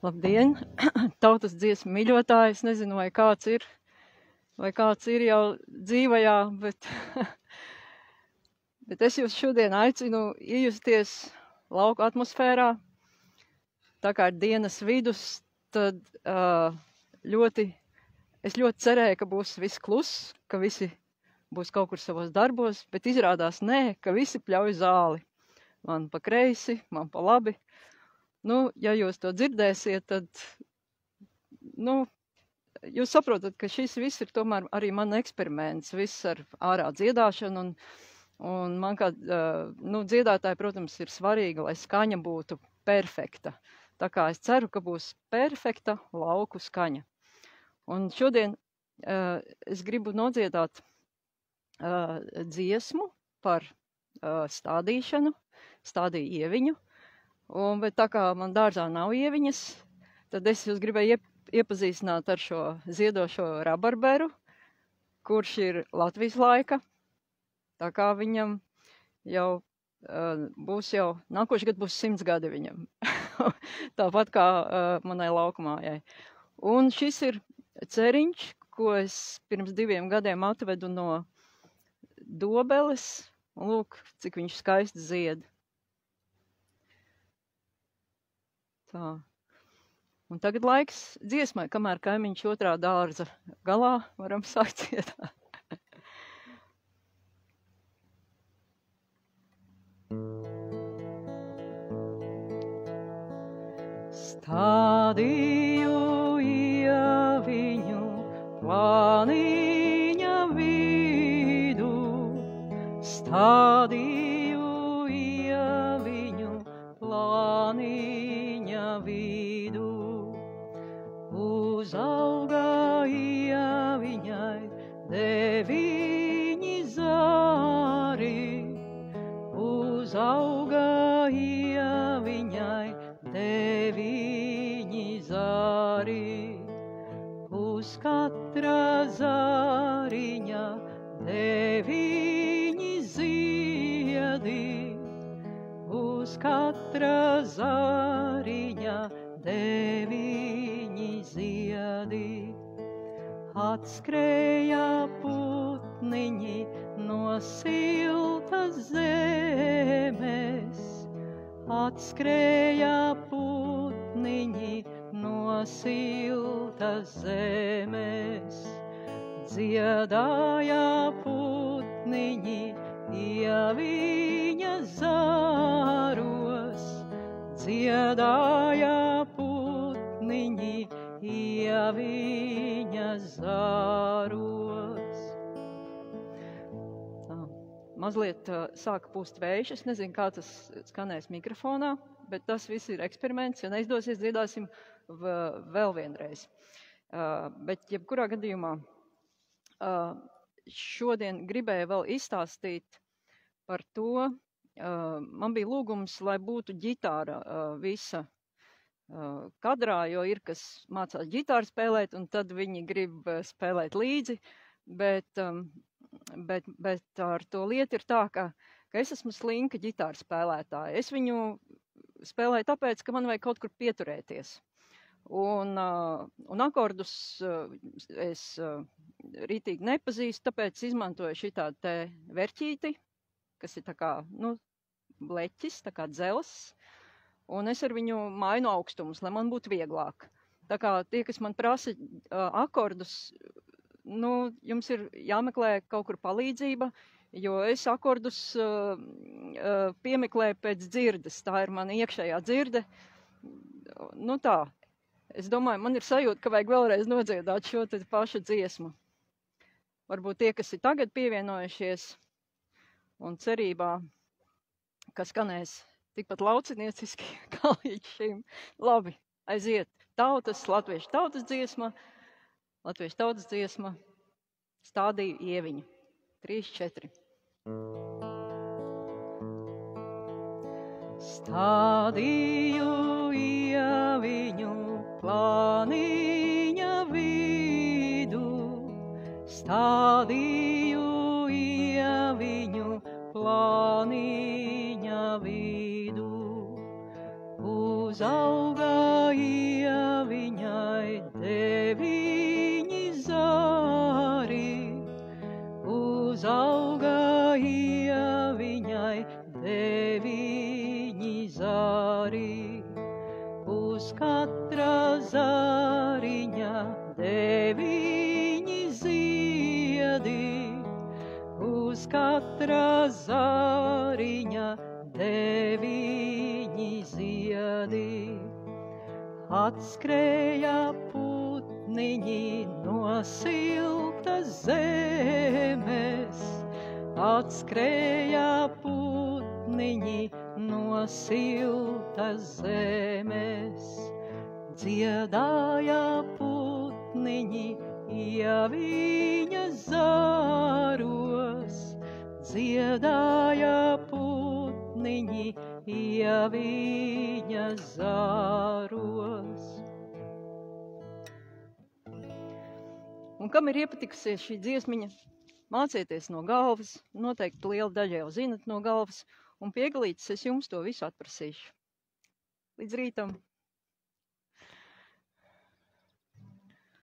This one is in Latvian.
Labdien, tautas dziesmu mīļotāji, es nezinu, vai kāds ir jau dzīvajā, bet es jūs šodien aicinu iejusties lauku atmosfērā. Tā kā ir dienas vidus, tad es ļoti cerēju, ka būs viss kluss, ka visi būs kaut kur savos darbos, bet izrādās nē, ka visi pļauj zāli. Man pa kreisi, man pa labi. Nu, ja jūs to dzirdēsiet, tad, jūs saprotat, ka šis viss ir tomēr arī man eksperiments, viss ar ārā dziedāšanu, un man kā, dziedātāji, protams, ir svarīgi, lai skaņa būtu perfekta. Tā kā es ceru, ka būs perfekta lauku skaņa. Un šodien es gribu nodziedāt dziesmu par stādīšanu, stādīju ieviņu. Bet tā kā man dārzā nav ieviņas, tad es jūs gribēju iepazīstināt ar šo ziedošo rabarberu, kurš ir Latvijas laika. Tā kā viņam jau būs nākošais gads būs 100 gadi viņam. Tāpat kā manai laukumājai. Un šis ir ceriņš, ko es pirms 2 gadiem atvedu no Dobeles. Un lūk, cik viņš skaisti zied. Tā. Un tagad laiks dziesmai, kamēr kaimiņš otrā dārza galā varam sākt dziedāt. Stādīju ieviņu plāniņa vidu, stādīju ieviņu plāniņa vidu. Uzauga ieviņai 9 zari, uzauga ieviņai 9 zari. Uz katra zariņa 9 ziedi, uz katra zariņa 9 ziedi. Atskrēja putniņi no siltas zemes, atskrēja putniņi no siltas zemes. Dziedāja putniņi ieviņa zāros, dziedāja putniņi ieviņa zāros. Mazliet sāka pūst vējš, es nezinu, kā tas skanēs mikrofonā, bet tas viss ir eksperiments, ja neizdosies, dziedāsim vēl vienreiz. Bet jebkurā gadījumā šodien gribēju vēl izstāstīt par to, man bija lūgums, lai būtu ģitāra visa kadrā, jo ir, kas mācās ģitāru spēlēt, un tad viņi grib spēlēt līdzi, bet ar to lietu ir tā, ka es esmu slinka ģitāra spēlētāja. Es viņu spēlēju tāpēc, ka man vajag kaut kur pieturēties. Un akordus es rītīgi nepazīstu, tāpēc izmantoju šitādu te verķīti, kas ir tā kā, bleķis, tā kā dzels, un es ar viņu mainu augstumus, lai man būtu vieglāk. Tā kā tie, kas man prasa akordus, jums ir jāmeklē kaut kur palīdzība, jo es akordus piemeklēju pēc dzirdes, tā ir mana iekšējā dzirde. Tā, es domāju, man ir sajūta, ka vajag vēlreiz nodziedāt šo te pašu dziesmu. Varbūt tie, kas ir tagad pievienojušies un cerībā, ka skanēs tikpat laucinieciski kā līdz šim. Labi, aiziet. Latviešu tautas dziesma, stādīju ieviņu. 3, 4. Stādīju ieviņu plāniņa vidu, stādīju ieviņu plāniņa vidu. Uzauga ieviņu deviņi ziedi, uz katra zāriņa deviņi ziedi. Atskrēja putniņi no siltas zemes, atskrēja putniņi no siltas zemes. Dziedāja putniņi ieviņa zāros, dziedāja putniņi ieviņa zāros. Un kam ir iepatikusies šī dziesmiņa, mācieties no galvas, noteikti liela daļa jau zinat no galvas, un pie eglītes es jums to visu atprasīšu. Līdz rītam!